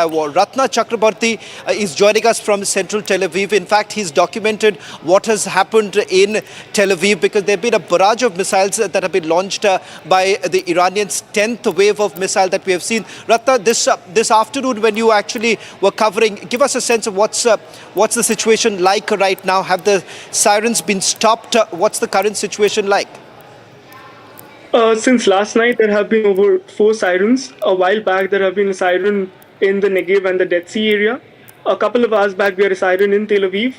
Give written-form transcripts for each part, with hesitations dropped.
War. Ratna Chakrabarti is joining us from central Tel Aviv. In fact, he's documented what has happened in Tel Aviv because there have been a barrage of missiles that have been launched by the Iranians, 10th wave of missile that we have seen. Ratna, this afternoon when you actually were covering, give us a sense of what's the situation like right now. Have the sirens been stopped? What's the current situation like? Since last night, there have been over 4 sirens. A while back, there have been a siren in the Negev and the Dead Sea area. A couple of hours back, we had a siren in Tel Aviv.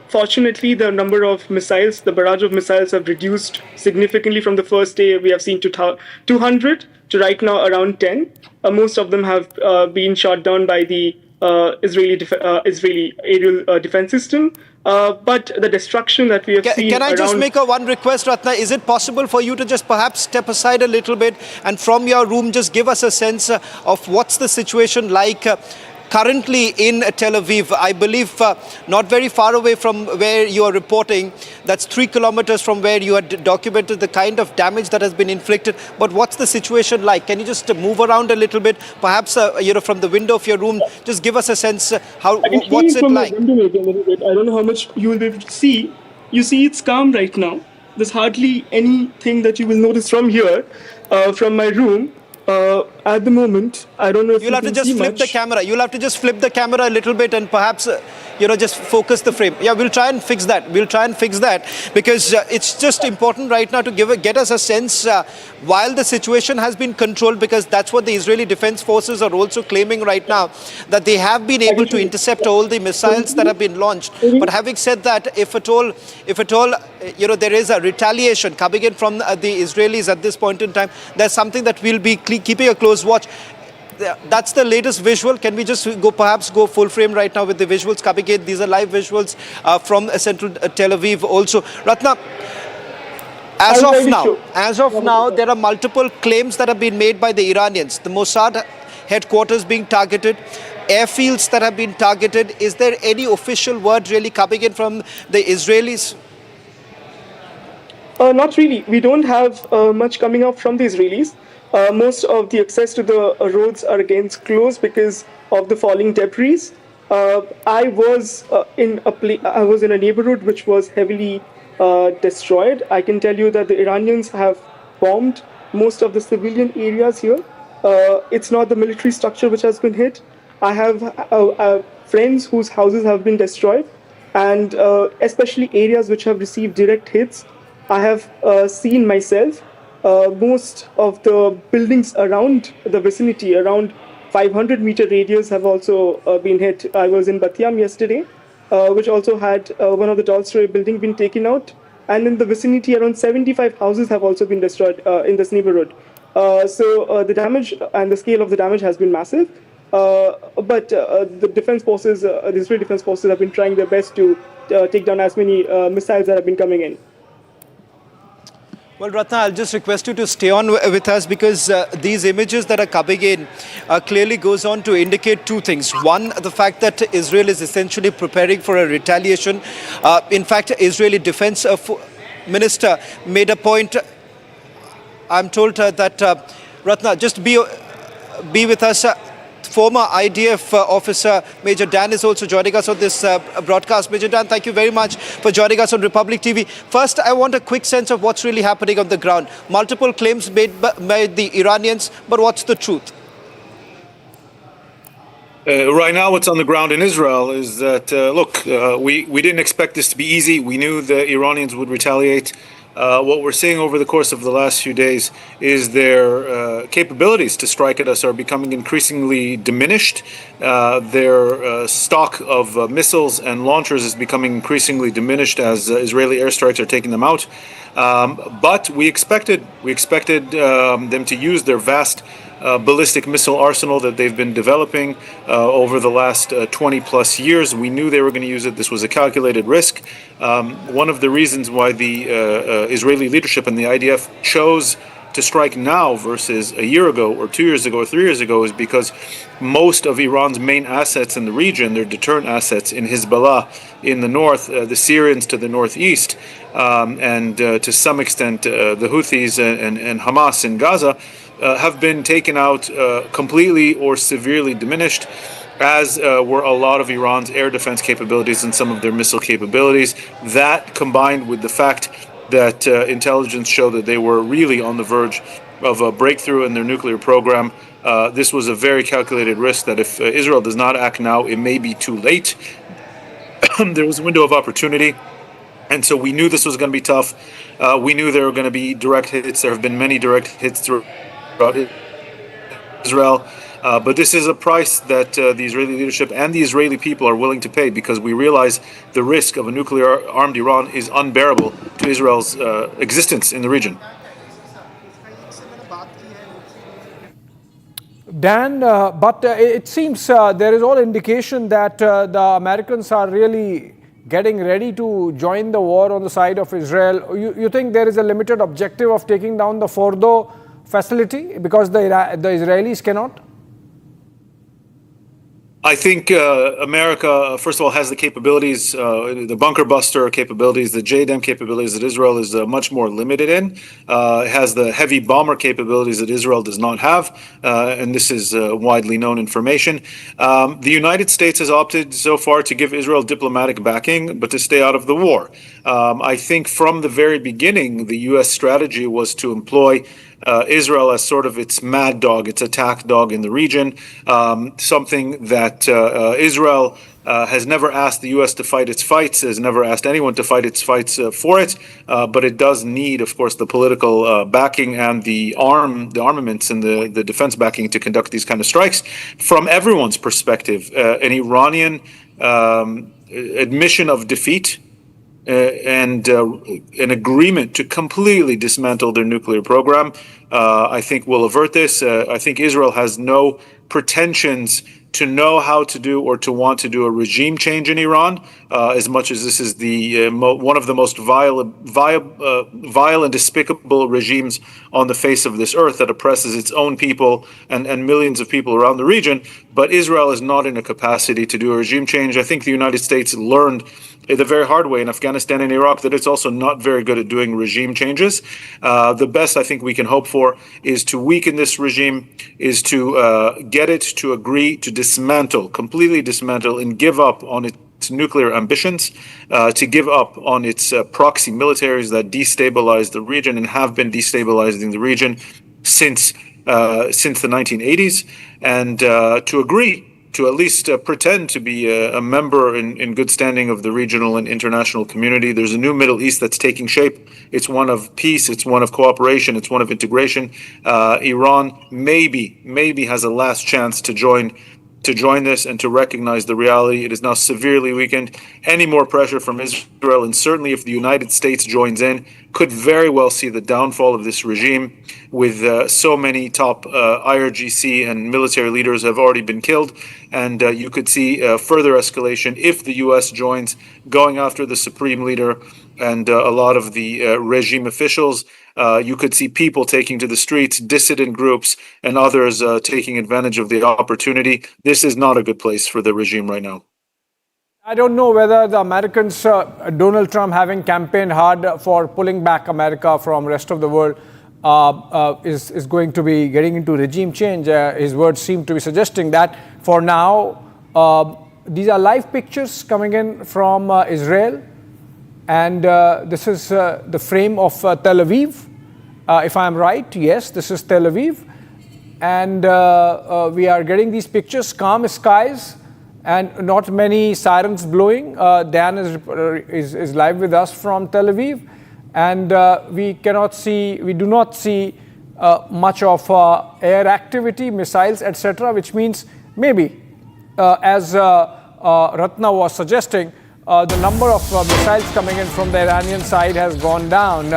Fortunately, the number of missiles, the barrage of missiles have reduced significantly from the first day. We have seen 200 to right now around 10. Most of them have been shot down by the Israeli aerial defense system. But the destruction that we have seen. Can I just make one request, Ratna? Is it possible for you to just perhaps step aside a little bit and from your room just give us a sense of what's the situation like currently in Tel Aviv? I believe not very far away from where you are reporting. That's 3 kilometers from where you had documented the kind of damage that has been inflicted. But what's the situation like? Can you just move around a little bit? Perhaps from the window of your room, just give us a sense. What's it like? I don't know how much you will be able to see. You see, it's calm right now. There's hardly anything that you will notice from here, from my room. At the moment, I don't know if you'll have to just flip the camera. You'll have to just flip the camera a little bit and perhaps, just focus the frame. Yeah, we'll try and fix that. Because it's just important right now to get us a sense while the situation has been controlled, because that's what the Israeli Defense Forces are also claiming right now, that they have been able to intercept all the missiles that have been launched. But having said that, if at all, there is a retaliation coming in from the Israelis at this point in time, there's something that we'll be keeping a close watch. That's the latest visual. Can we just perhaps go full frame right now with the visuals coming in? These are live visuals from central Tel Aviv also. Ratna, as of now, there are multiple claims that have been made by the Iranians. The Mossad headquarters being targeted, airfields that have been targeted. Is there any official word really coming in from the Israelis? Not really. We don't have much coming up from the Israelis. Most of the access to the roads are again closed because of the falling debris. I was in a neighborhood which was heavily destroyed. I can tell you that the Iranians have bombed most of the civilian areas here. It's not the military structure which has been hit. I have friends whose houses have been destroyed, and especially areas which have received direct hits. I have seen myself. Most of the buildings around the vicinity, around 500-meter radius, have also been hit. I was in Bat Yam yesterday, which also had one of the tall-story building been taken out. And in the vicinity, around 75 houses have also been destroyed in this neighborhood. So the damage and the scale of the damage has been massive. But the defense forces, the Israeli defense forces, have been trying their best to take down as many missiles that have been coming in. Well, Ratna, I'll just request you to stay on with us, because these images that are coming in clearly goes on to indicate 2 things. One, the fact that Israel is essentially preparing for a retaliation. In fact, Israeli defense minister made a point. I'm told that, Ratna, just be with us. Former IDF officer Major Dan is also joining us on this broadcast. Major Dan, thank you very much for joining us on Republic TV. First, I want a quick sense of what's really happening on the ground. Multiple claims made by the Iranians, but what's the truth? Right now, what's on the ground in Israel is that, we didn't expect this to be easy. We knew the Iranians would retaliate. What we're seeing over the course of the last few days is their capabilities to strike at us are becoming increasingly diminished. Their stock of missiles and launchers is becoming increasingly diminished as Israeli airstrikes are taking them out. But we expected them to use their vast ballistic missile arsenal that they've been developing over the last 20 plus years. We knew they were going to use it. This was a calculated risk. One of the reasons why the Israeli leadership and the IDF chose to strike now versus a year ago or 2 years ago or 3 years ago is because most of Iran's main assets in the region, their deterrent assets in Hezbollah in the north, the Syrians to the northeast, and to some extent the Houthis and Hamas in Gaza, have been taken out completely or severely diminished, as were a lot of Iran's air defense capabilities and some of their missile capabilities. That, combined with the fact that intelligence showed that they were really on the verge of a breakthrough in their nuclear program, this was a very calculated risk that if Israel does not act now, it may be too late. There was a window of opportunity. And so we knew this was going to be tough. We knew there were going to be direct hits. There have been many direct hits throughout Israel. But this is a price that the Israeli leadership and the Israeli people are willing to pay, because we realize the risk of a nuclear-armed Iran is unbearable to Israel's existence in the region. Dan, but it seems there is all indication that the Americans are really getting ready to join the war on the side of Israel. You think there is a limited objective of taking down the Fordo facility because the Israelis cannot? I think America, first of all, has the capabilities, the bunker buster capabilities, the JDAM capabilities that Israel is much more limited in. It has the heavy bomber capabilities that Israel does not have, and this is widely known information. The United States has opted so far to give Israel diplomatic backing, but to stay out of the war. I think from the very beginning, the U.S. strategy was to employ Israel as sort of its mad dog, its attack dog in the region, something that Israel has never asked the U.S. to fight its fights, has never asked anyone to fight its fights for it, but it does need, of course, the political backing and the armaments and the defense backing to conduct these kind of strikes. From everyone's perspective, an Iranian admission of defeat and an agreement to completely dismantle their nuclear program, I think will avert this. I think Israel has no pretensions to know how to do or to want to do a regime change in Iran, as much as this is the one of the most vile and despicable regimes on the face of this earth that oppresses its own people and millions of people around the region. But Israel is not in a capacity to do a regime change. I think the United States learned the very hard way in Afghanistan and Iraq that it's also not very good at doing regime changes. The best I think we can hope for is to weaken this regime, is to get it to agree to dismantle, completely dismantle, and give up on its nuclear ambitions, to give up on its proxy militaries that destabilize the region and have been destabilizing the region since the 1980s, and to agree to at least pretend to be a member in good standing of the regional and international community. There's a new Middle East that's taking shape. It's one of peace, it's one of cooperation, it's one of integration. Iran maybe has a last chance to join this and to recognize the reality. It is now severely weakened. Any more pressure from Israel, and certainly if the United States joins in, could very well see the downfall of this regime, with so many top IRGC and military leaders have already been killed. And you could see further escalation if the U.S. joins, going after the supreme leader and a lot of the regime officials. You could see people taking to the streets, dissident groups and others taking advantage of the opportunity. This is not a good place for the regime right now. I don't know whether the Americans, Donald Trump having campaigned hard for pulling back America from rest of the world, is going to be getting into regime change. His words seem to be suggesting that. For now, these are live pictures coming in from Israel. And this is the frame of Tel Aviv. If I am right, yes, this is Tel Aviv. And we are getting these pictures, calm skies and not many sirens blowing. Dan is live with us from Tel Aviv. And we do not see much of air activity, missiles, etc., which means maybe, as Ratna was suggesting, the number of missiles coming in from the Iranian side has gone down.